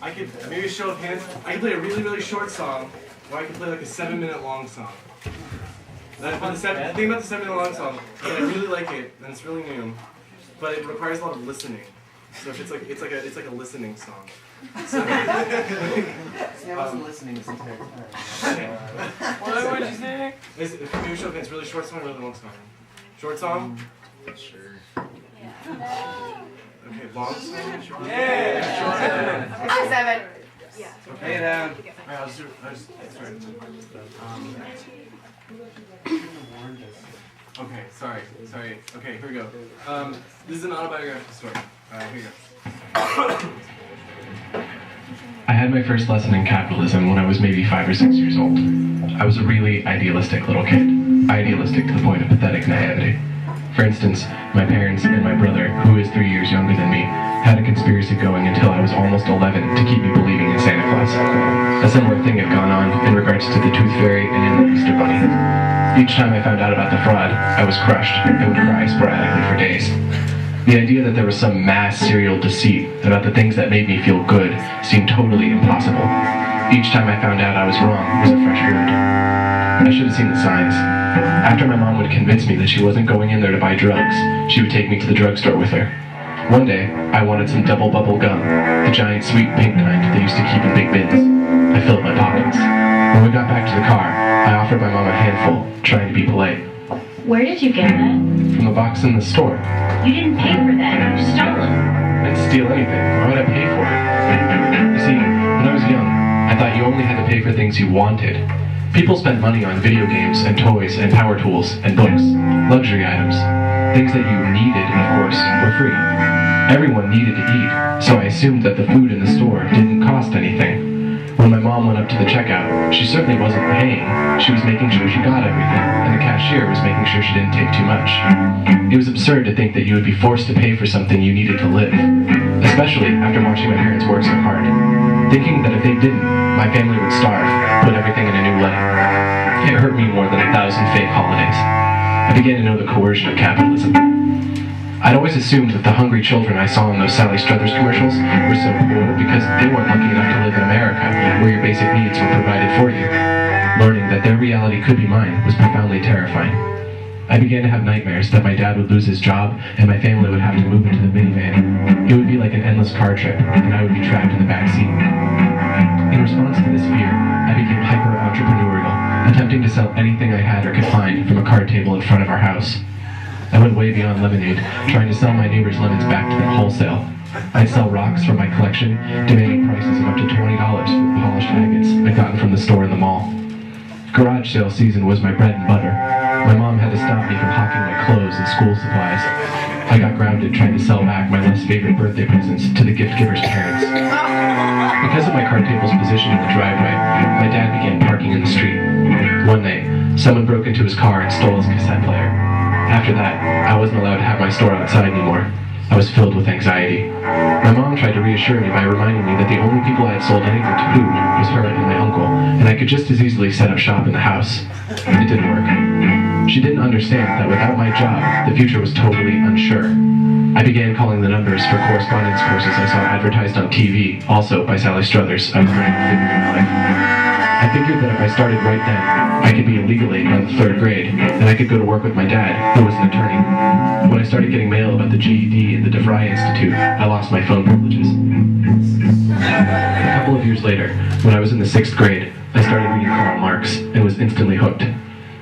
I could maybe a show of hands. I could play a really, really short song, or I could play like a 7-minute long song. The thing about the 7-minute long song, I really like it, and it's really new, but it requires a lot of listening. So if it's like a listening song. So, I wasn't listening this entire time. What did you say? Maybe a show of hands, really short song, really long song. Short song. Sure. Okay, long song. Yeah. Short. 7. Yeah. Okay, down. Alright, I'll just sorry. Okay, sorry. Okay, here we go. This is an autobiographical story. Here you go. I had my first lesson in capitalism when I was maybe 5 or 6 years old. I was a really idealistic little kid. Idealistic to the point of pathetic naivety. For instance, my parents and my brother, who is 3 years younger than me, had a conspiracy going until I was almost 11 to keep me believing in Santa Claus. A similar thing had gone on in regards to the Tooth Fairy and in the Easter Bunny. Each time I found out about the fraud, I was crushed and would cry sporadically for days. The idea that there was some mass serial deceit about the things that made me feel good seemed totally impossible. Each time I found out I was wrong was a fresh wound. I should have seen the signs. After my mom would convince me that she wasn't going in there to buy drugs, she would take me to the drugstore with her. One day, I wanted some double bubble gum, the giant sweet pink kind they used to keep in big bins. I filled my pockets. When we got back to the car, I offered my mom a handful, trying to be polite. Where did you get that? From the box in the store. You didn't pay for that. You stole it. I didn't steal anything. Why would I pay for it? You see, when I was young, I thought you only had to pay for things you wanted. People spent money on video games and toys and power tools and books, luxury items. Things that you needed, of course, were free. Everyone needed to eat, so I assumed that the food in the store didn't cost anything. When my mom went up to the checkout, she certainly wasn't paying. She was making sure she got everything, and the cashier was making sure she didn't take too much. It was absurd to think that you would be forced to pay for something you needed to live, especially after watching my parents work so hard. Thinking that if they didn't, my family would starve, put everything in a new light. It hurt me more than 1,000 fake holidays. I began to know the coercion of capitalism. I'd always assumed that the hungry children I saw in those Sally Struthers commercials were so poor because they weren't lucky enough to live in America, where your basic needs were provided for you. Learning that their reality could be mine was profoundly terrifying. I began to have nightmares that my dad would lose his job and my family would have to move into the minivan. It would be like an endless car trip, and I would be trapped in the back seat. In response to this fear, I became hyper-entrepreneurial, attempting to sell anything I had or could find from a card table in front of our house. I went way beyond lemonade, trying to sell my neighbor's lemons back to them wholesale. I'd sell rocks from my collection, demanding prices of up to $20 for polished agates I'd gotten from the store in the mall. Garage sale season was my bread and butter. My mom had to stop me from hawking my clothes and school supplies. I got grounded trying to sell back my less favorite birthday presents to the gift giver's parents. Because of my card table's position in the driveway, my dad began parking in the street. One night, someone broke into his car and stole his cassette player. After that, I wasn't allowed to have my store outside anymore. I was filled with anxiety. My mom tried to reassure me by reminding me that the only people I had sold anything to was her and my uncle, and I could just as easily set up shop in the house. It didn't work. She didn't understand that without my job, the future was totally unsure. I began calling the numbers for correspondence courses I saw advertised on TV, also by Sally Struthers. I was ready to figure out my life. I figured that if I started right then, I could be a legal aid by the 3rd grade, and I could go to work with my dad, who was an attorney. When I started getting mail about the GED and the DeVry Institute, I lost my phone privileges. A couple of years later, when I was in the 6th grade, I started reading Karl Marx, and was instantly hooked.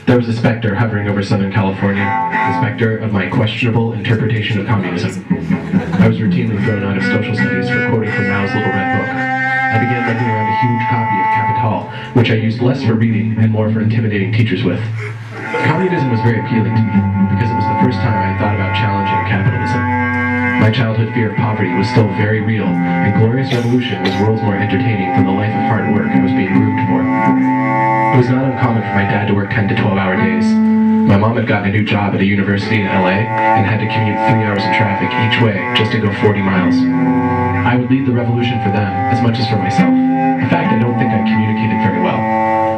There was a specter hovering over Southern California, the specter of my questionable interpretation of communism. I was routinely thrown out of social studies for quoting from Mao's Little Red Book. I began lugging around a huge copy of Capital, which I used less for reading and more for intimidating teachers with. Communism was very appealing to me, because it was the first time I had thought about challenging capitalism. My childhood fear of poverty was still very real, and Glorious Revolution was worlds more entertaining than the life of hard work I was being groomed for. It was not uncommon for my dad to work 10 to 12-hour days. My mom had gotten a new job at a university in LA, and had to commute 3 hours in traffic each way just to go 40 miles. I would lead the revolution for them as much as for myself. In fact, I don't think I communicated very well.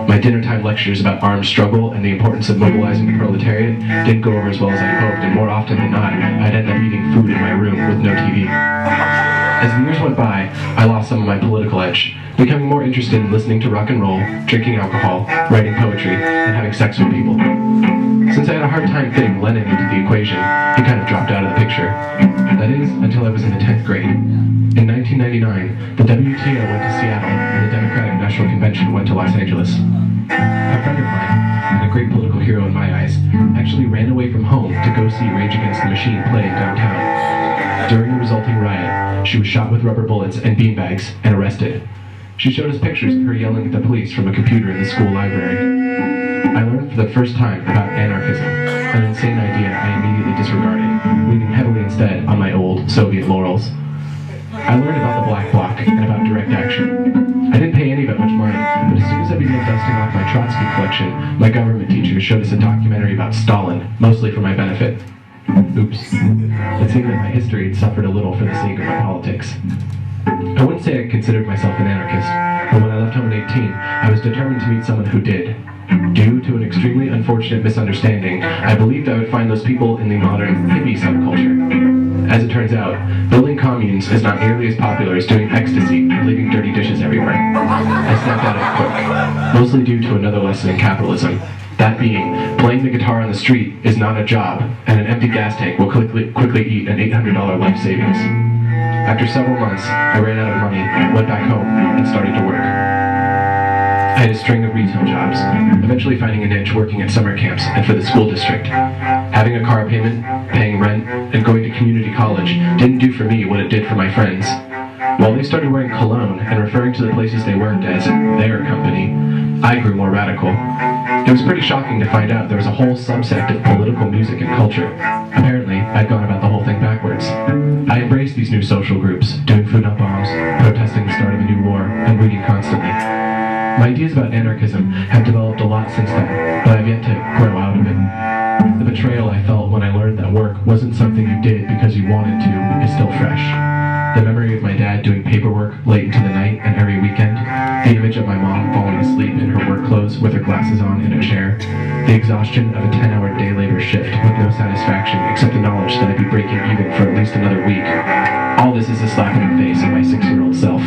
My dinner time lectures about armed struggle and the importance of mobilizing the proletariat didn't go over as well as I hoped, and more often than not, I'd end up eating food in my room with no TV. As the years went by, I lost some of my political edge, becoming more interested in listening to rock and roll, drinking alcohol, writing poetry, and having sex with people. Since I had a hard time fitting Lenin into the equation, he kind of dropped out of the picture. That is, until I was in the 10th grade. In 1999, the WTO went to Seattle, and the Democratic National Convention went to Los Angeles. A friend of mine, and a great political hero in my eyes, actually ran away from home to go see Rage Against the Machine playing downtown. During the resulting riot, she was shot with rubber bullets and beanbags and arrested. She showed us pictures of her yelling at the police from a computer in the school library. I learned for the first time about anarchism, an insane idea I immediately disregarded, leaning heavily instead on my old Soviet laurels. I learned about the Black Bloc and about direct action. I didn't pay any of it much mind, but as soon as I began dusting off my Trotsky collection, my government teacher showed us a documentary about Stalin, mostly for my benefit. Oops. It seemed that my history had suffered a little for the sake of my politics. I wouldn't say I considered myself an anarchist, but when I left home at 18, I was determined to meet someone who did. Due to an extremely unfortunate misunderstanding, I believed I would find those people in the modern hippie subculture. As it turns out, building communes is not nearly as popular as doing ecstasy and leaving dirty dishes everywhere. I snapped out of it quick, mostly due to another lesson in capitalism. That being, playing the guitar on the street is not a job, and an empty gas tank will quickly eat an $800 life savings. After several months, I ran out of money, went back home, and started to work. I had a string of retail jobs, eventually finding a niche working at summer camps and for the school district. Having a car payment, paying rent, and going to community college didn't do for me what it did for my friends. While they started wearing cologne and referring to the places they worked as their company, I grew more radical. It was pretty shocking to find out there was a whole subsect of political music and culture. Apparently, I'd gone about the whole thing backwards. I embraced these new social groups, doing food not bombs, protesting the start of a new war, and reading constantly. My ideas about anarchism have developed a lot since then, but I've yet to grow out of it. The betrayal I felt when I learned that work wasn't something you did because you wanted to is still fresh. The memory of my dad doing paperwork late into the night and every weekend, the image of my mom falling asleep in her work clothes with her glasses on in a chair, the exhaustion of a 10-hour day labor shift with no satisfaction except the knowledge that I'd be breaking even for at least another week. All this is a slap in the face of my 6-year-old self.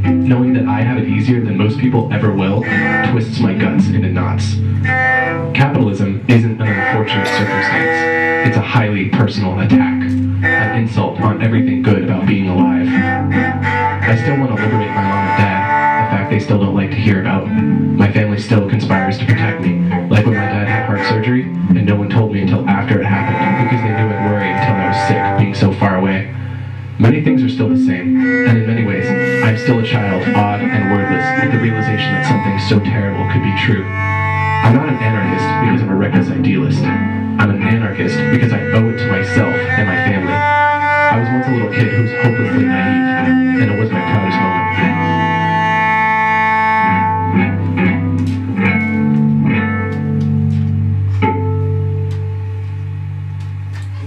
Knowing that I have it easier than most people ever will twists my guts into knots. Capitalism isn't an unfortunate circumstance. It's a highly personal attack, an insult on everything good about being alive. I still want to liberate my mom and dad, a fact they still don't like to hear about. My family still conspires to protect me, like when my dad had heart surgery, and no one told me until after it happened, because they knew I'd worry until I was sick, being so far away. Many things are still the same, and in many ways, I'm still a child, odd and wordless, with the realization that something so terrible could be true. I'm not an anarchist because I'm a reckless idealist. I'm an anarchist because I owe it to myself and my family. I was once a little kid who was hopelessly naive, and it was my proudest moment.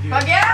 Fuck yeah!